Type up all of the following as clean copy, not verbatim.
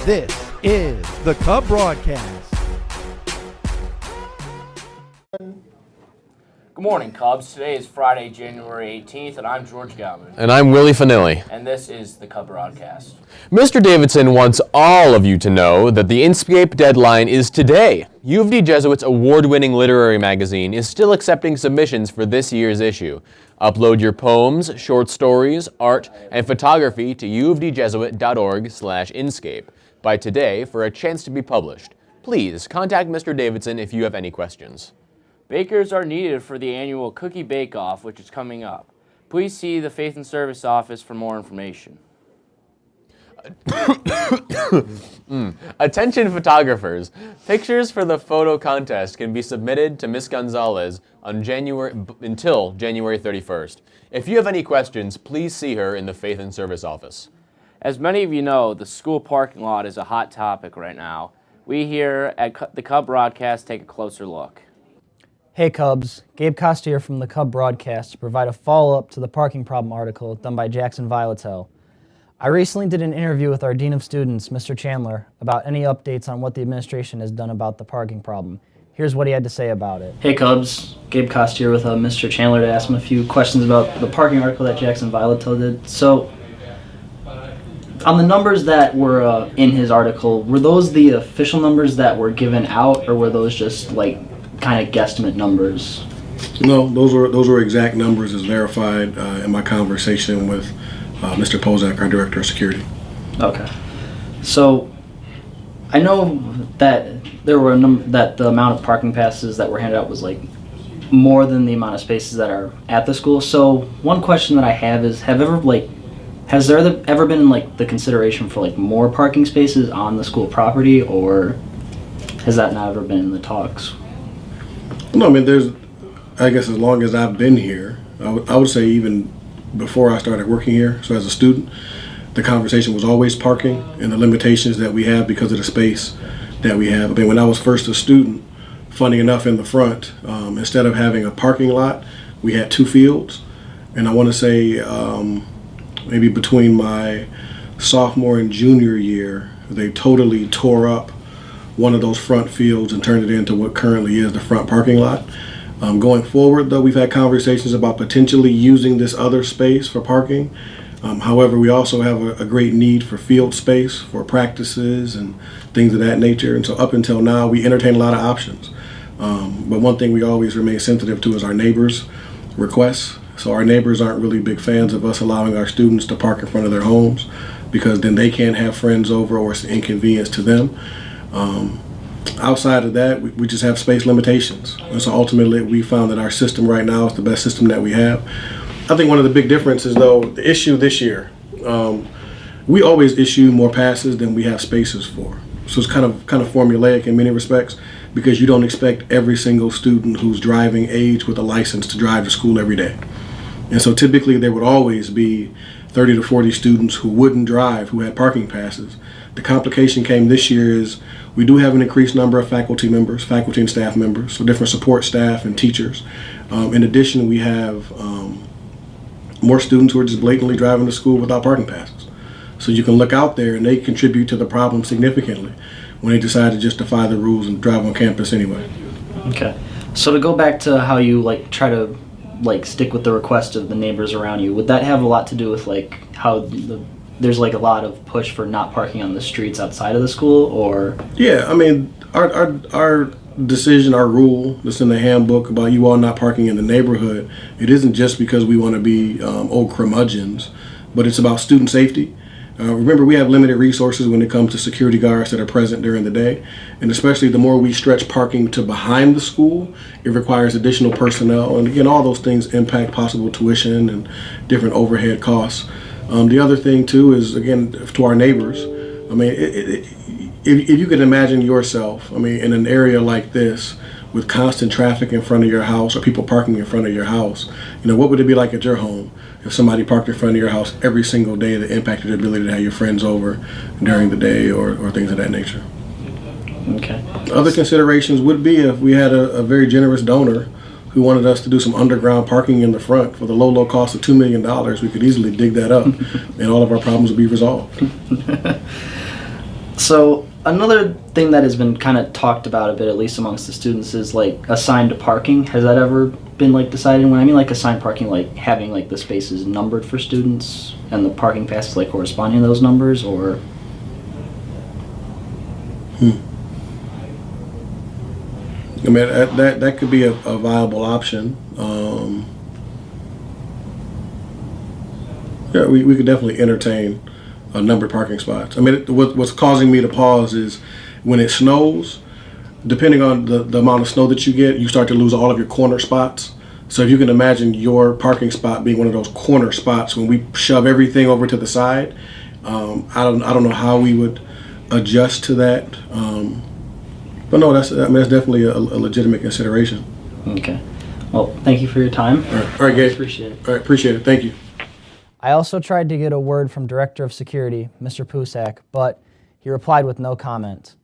This is the Cub Broadcast. Good morning, Cubs. Today is Friday, January 18th, and I'm George Gauman. And I'm Willie Fanilli. And this is the Cub Broadcast. Mr. Davidson wants all of you to know that the Inscape deadline is today. U of D Jesuits' award-winning literary magazine is still accepting submissions for this year's issue. Upload your poems, short stories, art, and photography to uofdjesuit.org/Inscape by today for a chance to be published. Please contact Mr. Davidson if you have any questions. Bakers are needed for the annual Cookie Bake-Off, which is coming up. Please see the Faith and Service office for more information. Attention photographers. Pictures for the photo contest can be submitted to Ms. Gonzalez until January 31st. If you have any questions, please see her in the Faith and Service office. As many of you know, the school parking lot is a hot topic right now. We here at the Cub Broadcast take a closer look. Hey Cubs, Gabe Costa here from the Cub Broadcast to provide a follow-up to the parking problem article done by Jackson Violetel. I recently did an interview with our Dean of Students, Mr. Chandler, about any updates on what the administration has done about the parking problem. Here's what he had to say about it. Hey Cubs, Gabe Costa here with Mr. Chandler to ask him a few questions about the parking article that Jackson Violetel did. So, on the numbers that were in his article, were those the official numbers that were given out, or were those just like kind of guesstimate numbers? No, those were exact numbers as verified in my conversation with Mr. Pozak, our Director of Security. Okay. So, I know that there were that the amount of parking passes that were handed out was like more than the amount of spaces that are at the school. So, one question that I have is, has there ever been like the consideration for like more parking spaces on the school property, or has that not ever been in the talks? No, I mean, I guess as long as I've been here, I would say even before I started working here, so as a student, the conversation was always parking and the limitations that we have because of the space that we have. I mean, when I was first a student, funny enough, in the front, instead of having a parking lot, we had two fields. And I want to say maybe between my sophomore and junior year, they totally tore up one of those front fields and turned it into what currently is the front parking lot. Going forward, though, we've had conversations about potentially using this other space for parking. However, we also have a great need for field space for practices and things of that nature. And so up until now, we entertain a lot of options. But one thing we always remain sensitive to is our neighbors' requests. So our neighbors aren't really big fans of us allowing our students to park in front of their homes, because then they can't have friends over or it's an inconvenience to them. Outside of that, we just have space limitations. And so ultimately, we found that our system right now is the best system that we have. I think one of the big differences, though, the issue this year, we always issue more passes than we have spaces for. So it's kind of formulaic in many respects, because you don't expect every single student who's driving age with a license to drive to school every day. And so typically there would always be 30 to 40 students who wouldn't drive, who had parking passes. The complication came this year is we do have an increased number of faculty and staff members, so different support staff and teachers. In addition, we have more students who are just blatantly driving to school without parking passes. So you can look out there and they contribute to the problem significantly when they decide to just defy the rules and drive on campus anyway. Okay. So to go back to how you try to stick with the request of the neighbors around you, would that have a lot to do with how there's a lot of push for not parking on the streets outside of the school, or? Yeah, I mean, our decision, our rule that's in the handbook about you all not parking in the neighborhood, it isn't just because we want to be old curmudgeons, but it's about student safety. Remember, we have limited resources when it comes to security guards that are present during the day, and especially the more we stretch parking to behind the school, it requires additional personnel, and again, all those things impact possible tuition and different overhead costs. The other thing too is, again, to our neighbors, I mean, if you could imagine yourself, I mean, in an area like this with constant traffic in front of your house or people parking in front of your house, what would it be like at your home if somebody parked in front of your house every single day that impacted the ability to have your friends over during the day or things of that nature? Okay. Other considerations would be if we had a very generous donor who wanted us to do some underground parking in the front for the low cost of $2 million, we could easily dig that up and all of our problems would be resolved. So another thing that has been kind of talked about a bit, at least amongst the students, is like assigned parking. Has that ever been like decided? When I mean like assigned parking, like having like the spaces numbered for students and the parking passes like corresponding to those numbers, or? I mean, that could be a viable option. Yeah, we could definitely entertain numbered parking spots. I mean, what's causing me to pause is when it snows, depending on the amount of snow that you get, you start to lose all of your corner spots. So if you can imagine your parking spot being one of those corner spots when we shove everything over to the side, I don't know how we would adjust to that. But no, that's definitely a legitimate consideration. Okay. Well, thank you for your time. All right, Gabe. Appreciate it. All right, appreciate it. Thank you. I also tried to get a word from Director of Security, Mr. Pusak, but he replied with no comment.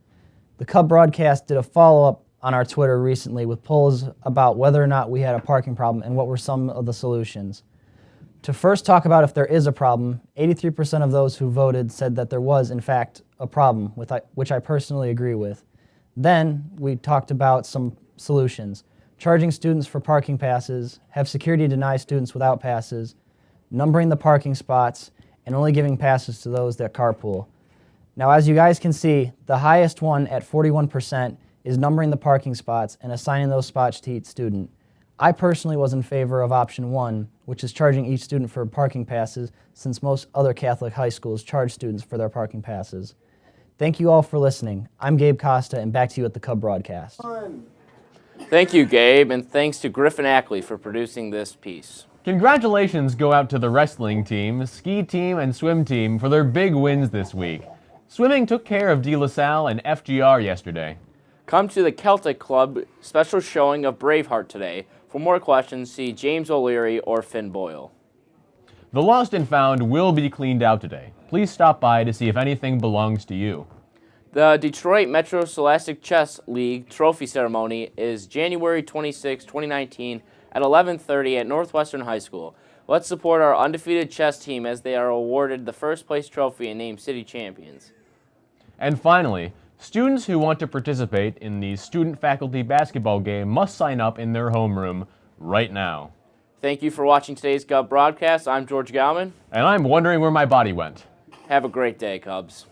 The Cub broadcast did a follow-up on our Twitter recently with polls about whether or not we had a parking problem and what were some of the solutions. To first talk about if there is a problem, 83% of those who voted said that there was, in fact, a problem, which I personally agree with. Then we talked about some solutions: charging students for parking passes, have security deny students without passes, numbering the parking spots, and only giving passes to those that carpool. Now, as you guys can see, the highest one at 41% is numbering the parking spots and assigning those spots to each student. I personally was in favor of option 1, which is charging each student for parking passes, since most other Catholic high schools charge students for their parking passes. Thank you all for listening. I'm Gabe Costa, and back to you at the Cub broadcast. Thank you, Gabe, and thanks to Griffin Ackley for producing this piece. Congratulations go out to the wrestling team, ski team, and swim team for their big wins this week. Swimming took care of De La Salle and FGR yesterday. Come to the Celtic Club special showing of Braveheart today. For more questions, see James O'Leary or Finn Boyle. The Lost and Found will be cleaned out today. Please stop by to see if anything belongs to you. The Detroit Metro Scholastic Chess League trophy ceremony is January 26, 2019 at 11:30 at Northwestern High School. Let's support our undefeated chess team as they are awarded the first place trophy and named city champions. And finally, students who want to participate in the student-faculty basketball game must sign up in their homeroom right now. Thank you for watching today's Cub broadcast. I'm George Gauman. And I'm wondering where my body went. Have a great day, Cubs.